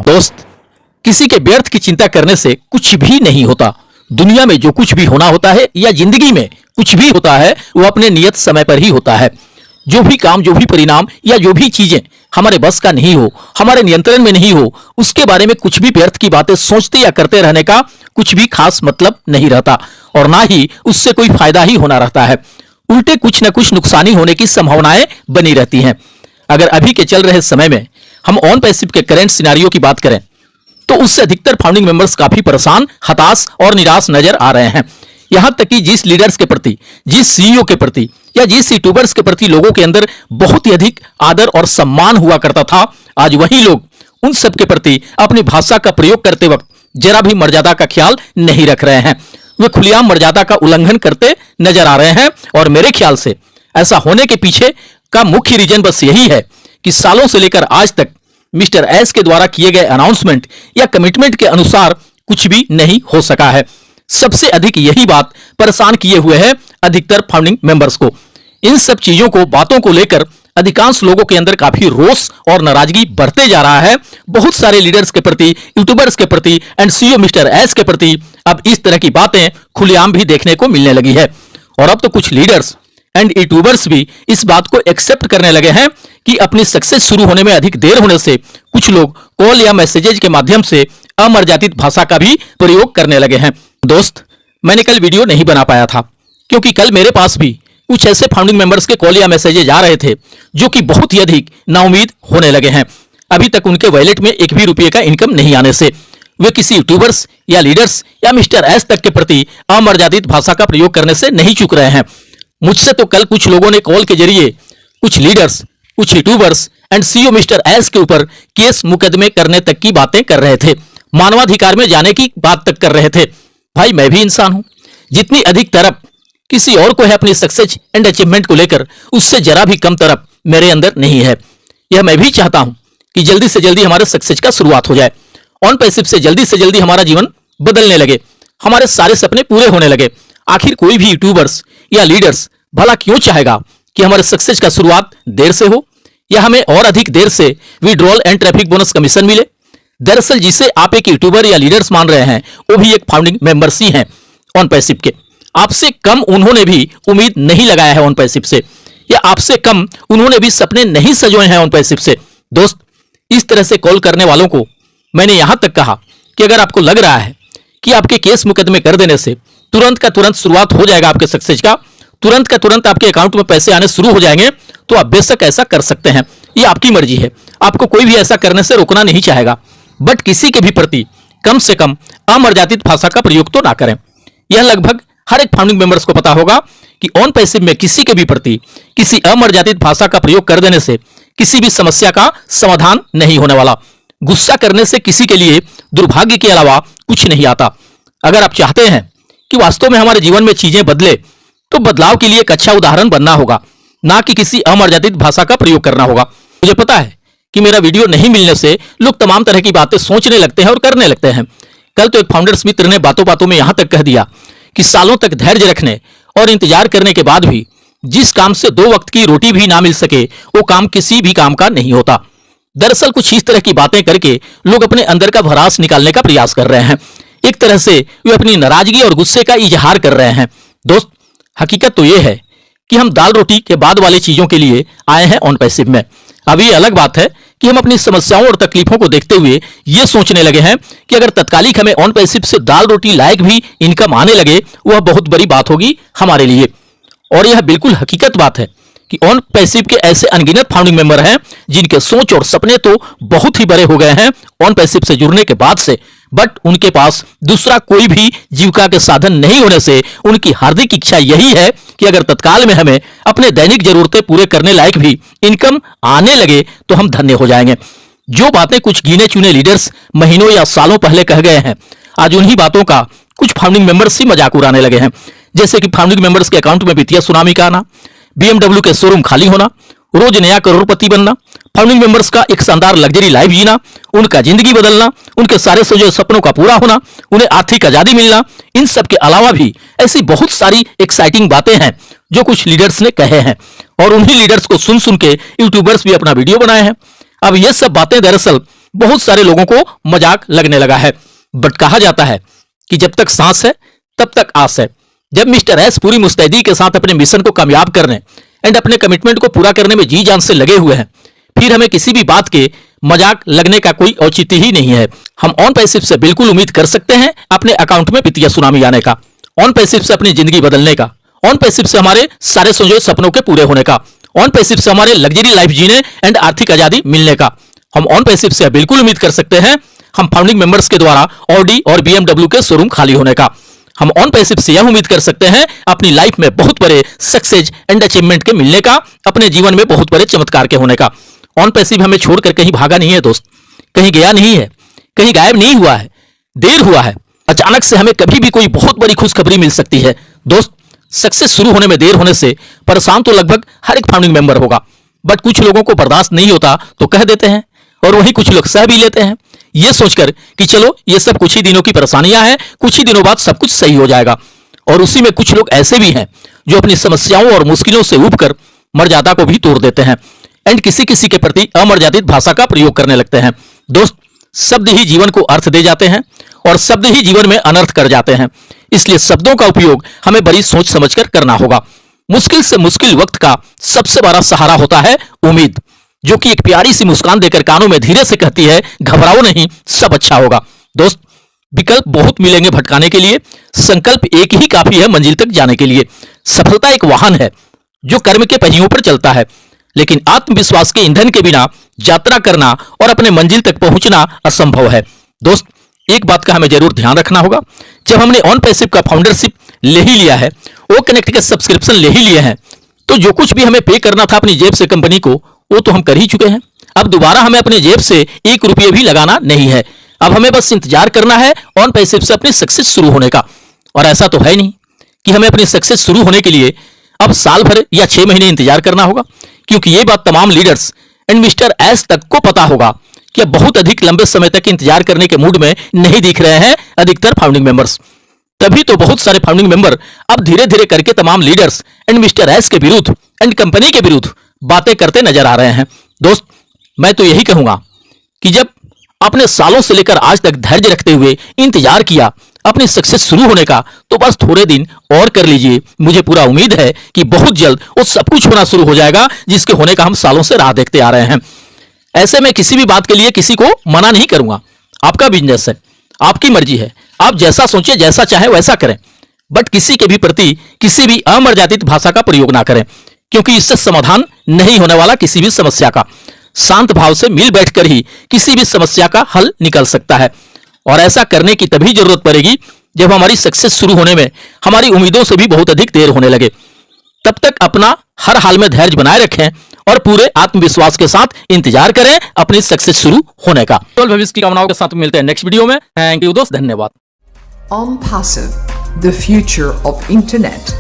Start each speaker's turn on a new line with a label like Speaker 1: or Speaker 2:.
Speaker 1: दोस्त, किसी के व्यर्थ की चिंता करने से कुछ भी नहीं होता। दुनिया में जो कुछ भी होना होता है या जिंदगी में कुछ भी होता है वो अपने नियत समय पर ही होता है। जो भी काम, जो भी परिणाम या जो भी चीजें हमारे बस का नहीं हो, हमारे नियंत्रण में नहीं हो, उसके बारे में कुछ भी व्यर्थ की बातें सोचते या करते रहने का कुछ भी खास मतलब नहीं रहता और ना ही उससे कोई फायदा ही होना रहता है। उल्टे कुछ न कुछ नुकसानी होने की संभावनाएं बनी रहती हैं। अगर अभी के चल रहे समय में हम ऑन पैसिव के करंट सिनेरियो की बात करें तो उससे अधिकतर फाउंडिंग मेंबर्स काफी परेशान, हताश और निराश नजर आ रहे हैं। यहां तक कि जिस लीडर्स के प्रति, जिस सीईओ के प्रति या जिस यूट्यूबर्स के प्रति लोगों के अंदर बहुत ही अधिक आदर और सम्मान हुआ करता था, आज वही लोग उन सब के प्रति अपनी भाषा का प्रयोग करते वक्त जरा भी मर्यादा का ख्याल नहीं रख रहे हैं। वे खुलेआम मर्यादा का उल्लंघन करते नजर आ रहे हैं और मेरे ख्याल से ऐसा होने के पीछे का मुख्य रीजन बस यही है कि सालों से लेकर आज तक मिस्टर एस के द्वारा किए गए अनाउंसमेंट या कमिटमेंट के अनुसार कुछ भी नहीं हो सका है। सबसे अधिक यही बात परेशान किए हुए है अधिकतर फाउंडिंग मेंबर्स को। इन सब चीजों को, बातों को लेकर अधिकांश लोगों के अंदर काफी रोष और नाराजगी बढ़ते जा रहा है। बहुत सारे लीडर्स के प्रति, यूट्यूबर्स के प्रति एंड सीईओ मिस्टर एस के प्रति अब इस तरह की बातें खुलेआम भी देखने को मिलने लगी है और अब तो कुछ लीडर्स एंड यूट्यूबर्स भी इस बात को एक्सेप्ट करने लगे हैं कि अपनी सक्सेस शुरू होने में अधिक देर होने से कुछ लोग कॉल या मैसेजेज के माध्यम से अमर्यादित भाषा का भी प्रयोग करने लगे हैं। दोस्त, मैंने कल वीडियो नहीं बना पाया था क्योंकि कल मेरे पास भी कुछ ऐसे फाउंडिंग मेंबर्स के कॉल या मैसेजेज आ रहे थे जो कि बहुत ही अधिक नाउम्मीद होने लगे हैं। अभी तक उनके वॉलेट में एक भी रुपये का इनकम नहीं आने से वे किसी यूट्यूबर्स या लीडर्स या मिस्टर एस तक के प्रति अमर्यादित भाषा का प्रयोग करने से नहीं चूक रहे हैं। मुझसे तो कल कुछ लोगों ने कॉल के जरिए कुछ लीडर्स, कुछ YouTubers and CEO mister S के ऊपर केस मुकदमे करने तक की बातें कर रहे थे, मानवाधिकार में जाने की बात तक कर रहे थे। भाई, मैं भी इंसान हूं। जितनी अधिक तरफ किसी और को है अपनी सक्सेस एंड अचीवमेंट को लेकर, उससे जरा भी कम तरफ मेरे अंदर नहीं है। यह मैं भी चाहता हूं कि जल्दी से जल्दी हमारे सक्सेस का शुरुआत हो जाए, ऑन पैसिव से जल्दी हमारा जीवन बदलने लगे, हमारे सारे सपने पूरे होने लगे। आखिर कोई भी यूट्यूबर्स या लीडर्स भला क्यों चाहेगा कि हमारे सक्सेस का शुरुआत देर से हो या हमें और अधिक देर से withdrawal and traffic bonus commission मिले? दरअसल जिसे आप एक यूट्यूबर या लीडर्स मान रहे हैं वो भी एक फाउंडिंग मेंबर्स ही हैं ऑन पैसिव के। आपसे कम उन्होंने भी उम्मीद नहीं लगाया है ऑन पैसिव से, या आपसे कम उन्होंने भी सपने नहीं सजोए हैं ऑन पैसिव से। दोस्त, इस तरह से कॉल करने वालों को मैंने यहां तक कहा कि अगर आपको लग रहा है कि आपके केस मुकदमे कर देने से तुरंत का तुरंत शुरुआत हो जाएगा आपके सक्सेस का, तुरंत का तुरंत आपके अकाउंट में पैसे आने शुरू हो जाएंगे, तो आप बेशक ऐसा कर सकते हैं। ये आपकी मर्जी है, आपको कोई भी ऐसा करने से रोकना नहीं चाहेगा। बट किसी के भी प्रति कम से कम अमर्यादित भाषा का प्रयोग तो ना करें। यह लगभग हर एक फाउंडिंग मेंबर्स को पता होगा कि ऑन पैसिव में किसी के भी प्रति किसी अमर्यादित भाषा का प्रयोग कर देने से किसी भी समस्या का समाधान नहीं होने वाला। गुस्सा करने से किसी के लिए दुर्भाग्य के अलावा कुछ नहीं आता। अगर आप चाहते हैं कि वास्तव में हमारे जीवन में चीजें बदले, तो बदलाव के लिए एक अच्छा उदाहरण बनना होगा, ना कि किसी अमर्यादित भाषा का प्रयोग करना होगा। मुझे पता है कि मेरा वीडियो नहीं मिलने से लोग तमाम तरह की बातें सोचने लगते हैं और करने लगते हैं। कल तो एक फाउंडर्स मित्र ने बातों बातों में यहां तक कह दिया कि सालों तक धैर्य रखने और इंतजार करने के बाद भी जिस काम से 2 वक्त की रोटी भी ना मिल सके, वो काम किसी भी काम का नहीं होता। दरअसल कुछ इस तरह की बातें करके लोग अपने अंदर का भड़ास निकालने का प्रयास कर रहे हैं। एक तरह से वे अपनी नाराजगी और गुस्से का इजहार कर रहे हैं। दोस्त, हकीकत तो यह है कि हम दाल रोटी के बाद वाली चीजों के लिए आए हैं ऑन पैसिव में। अब ये अलग बात है कि हम अपनी समस्याओं और तकलीफों को देखते हुए ये सोचने लगे हैं कि अगर तत्कालिक हमें ऑन पैसिव से दाल रोटी लायक भी इनकम आने लगे, वह बहुत बड़ी बात होगी हमारे लिए। और यह बिल्कुल हकीकत बात है कि ऑन पैसिव के ऐसे अनगिनत फाउंडिंग मेंबर हैं जिनके सोच और सपने तो बहुत ही बड़े हो गए हैं ऑन पैसिव से जुड़ने के बाद से, बट उनके पास दूसरा कोई भी जीविका के साधन नहीं होने से उनकी हार्दिक इच्छा यही है कि अगर तत्काल में हमें अपने दैनिक जरूरतें पूरे करने लायक भी इनकम आने लगे तो हम धन्य हो जाएंगे। जो बातें कुछ गिने चुने लीडर्स महीनों या सालों पहले कह गए हैं, आज उन्हीं बातों का कुछ फाउंडिंग मेंबर्स ही मजाक उड़ाने लगे हैं। जैसे कि फाउंडिंग मेंबर्स के अकाउंट में वित्तीय सुनामी का आना, BMW के शोरूम खाली होना रोज नया करोड़पति बनना, फाउंडिंग मेंबर्स का एक शानदार लग्जरी लाइफ जीना, उनका जिंदगी बदलना, उनके सारे सोचे सपनों का पूरा होना, उन्हें आर्थिक आजादी मिलना, इन सब के अलावा भी ऐसी बहुत सारी एक्साइटिंग बातें हैं जो कुछ लीडर्स ने कहे हैं और उन्हीं लीडर्स को सुन सुन के यूट्यूबर्स भी अपना वीडियो बनाए हैं। अब ये सब बातें दरअसल बहुत सारे लोगों को मजाक लगने लगा है, बट कहा जाता है कि जब तक सांस है तब तक आस है। जब मिस्टर एस पूरी मुस्तैदी के साथ अपने मिशन को कामयाब करने एंड अपने कमिटमेंट को पूरा करने में जी जान से लगे हुए हैं, फिर हमें किसी भी बात के मजाक लगने का कोई औचित्य ही नहीं है। हम ऑन पैसिव से बिल्कुल उम्मीद कर सकते हैं अपने अकाउंट में वित्तीय सुनामी आने का, ऑन पैसिव से अपनी जिंदगी बदलने का, ऑन पैसिव से हमारे सारे सोचे सपनों के पूरे होने का, ऑन पैसिव से हमारे लग्जरी लाइफ जीने एंड आर्थिक आजादी मिलने का। हम ऑन पैसिव से बिल्कुल उम्मीद कर सकते हैं हम फाउंडिंग मेंबर्स के द्वारा ऑडी और BMW के शोरूम खाली होने का। हम ऑन पैसिव से यह उम्मीद कर सकते हैं अपनी लाइफ में बहुत बड़े सक्सेस एंड अचीवमेंट के मिलने का, अपने जीवन में बहुत बड़े चमत्कार के होने का। ऑन पैसिव हमें छोड़कर कहीं भागा नहीं है दोस्त, कहीं गया नहीं है, कहीं गायब नहीं हुआ है, देर हुआ है। अचानक से हमें कभी भी कोई बहुत बड़ी खुशखबरी मिल सकती है दोस्त। सक्सेस शुरू होने में देर होने से परेशान तो लगभग हर एक फाउंडिंग मेंबर होगा, बट कुछ लोगों को बर्दाश्त नहीं होता तो कह देते हैं और वहीं कुछ लोग सह भी लेते हैं, ये सोचकर कि चलो ये सब कुछ ही दिनों की परेशानियां हैं, कुछ ही दिनों बाद सब कुछ सही हो जाएगा। और उसी में कुछ लोग ऐसे भी हैं जो अपनी समस्याओं और मुश्किलों से ऊबकर मर्यादा को भी तोड़ देते हैं एंड किसी किसी के प्रति अमर्यादित भाषा का प्रयोग करने लगते हैं। दोस्त, शब्द ही जीवन को अर्थ दे जाते हैं और शब्द ही जीवन में अनर्थ कर जाते हैं, इसलिए शब्दों का उपयोग हमें बड़ी सोच समझकर करना होगा। मुश्किल से मुश्किल वक्त का सबसे बड़ा सहारा होता है उम्मीद, जो कि एक प्यारी सी मुस्कान देकर कानों में धीरे से कहती है घबराओ नहीं, सब अच्छा होगा। दोस्त, विकल्प बहुत मिलेंगे भटकाने के लिए, संकल्प एक ही काफी है मंजिल तक जाने के लिए। सफलता एक वाहन है जो कर्म के पहियों पर चलता है, लेकिन आत्मविश्वास के ईंधन के बिना यात्रा करना और अपने मंजिल तक पहुंचना असंभव है। दोस्त, एक बात का हमें जरूर ध्यान रखना होगा, जब हमने ऑन पैसिव का फाउंडरशिप ले ही लिया है, वो कनेक्ट के सब्सक्रिप्शन ले ही लिए हैं, तो जो कुछ भी हमें पे करना था अपनी जेब से कंपनी को, वो तो हम कर ही चुके हैं। अब दोबारा हमें अपने जेब से 1 रुपये भी लगाना नहीं है। अब हमें बस इंतजार करना है ऑन पैसिव से अपनी सक्सेस शुरू होने का। और ऐसा तो है नहीं कि हमें अपनी सक्सेस शुरू होने के लिए अब साल भर या 6 महीने इंतजार करना होगा, क्योंकि ये बात तमाम लीडर्स एंड मिस्टर एस तक को पता होगा कि अब बहुत अधिक लंबे समय तक इंतजार करने के मूड में नहीं दिख रहे हैं अधिकतर फाउंडिंग मेंबर्स। तभी तो बहुत सारे फाउंडिंग मेंबर अब धीरे धीरे करके तमाम लीडर्स एंड मिस्टर एस के विरुद्ध एंड कंपनी के विरुद्ध बातें करते नजर आ रहे हैं। दोस्त, मैं तो यही कहूंगा कि जब आपने सालों से लेकर आज तक धैर्य रखते हुए इंतजार किया अपनी सक्सेस शुरू होने का, तो बस थोड़े दिन और कर लीजिए। मुझे पूरा उम्मीद है कि बहुत जल्द वो सब कुछ होना शुरू हो जाएगा जिसके होने का हम सालों से राह देखते आ रहे हैं। ऐसे में किसी भी बात के लिए किसी को मना नहीं करूंगा, आपका बिजनेस है, आपकी मर्जी है, आप जैसा सोचे जैसा चाहे वैसा करें, बट किसी के भी प्रति किसी भी अमर्यादित भाषा का प्रयोग ना करें, क्योंकि इससे समाधान नहीं होने वाला किसी भी समस्या का। शांत भाव से मिल बैठकर ही किसी भी समस्या का हल निकल सकता है, और ऐसा करने की तभी जरूरत पड़ेगी जब हमारी सक्सेस शुरू होने में हमारी उम्मीदों से भी बहुत अधिक देर होने लगे। तब तक अपना हर हाल में धैर्य बनाए रखें और पूरे आत्मविश्वास के साथ इंतजार करें अपनी सक्सेस शुरू होने का। तो भविष्य की कामनाओं के साथ मिलते हैं नेक्स्ट वीडियो में। थैंक यू दोस्त, धन्यवाद।
Speaker 2: OnPassive, the future of internet.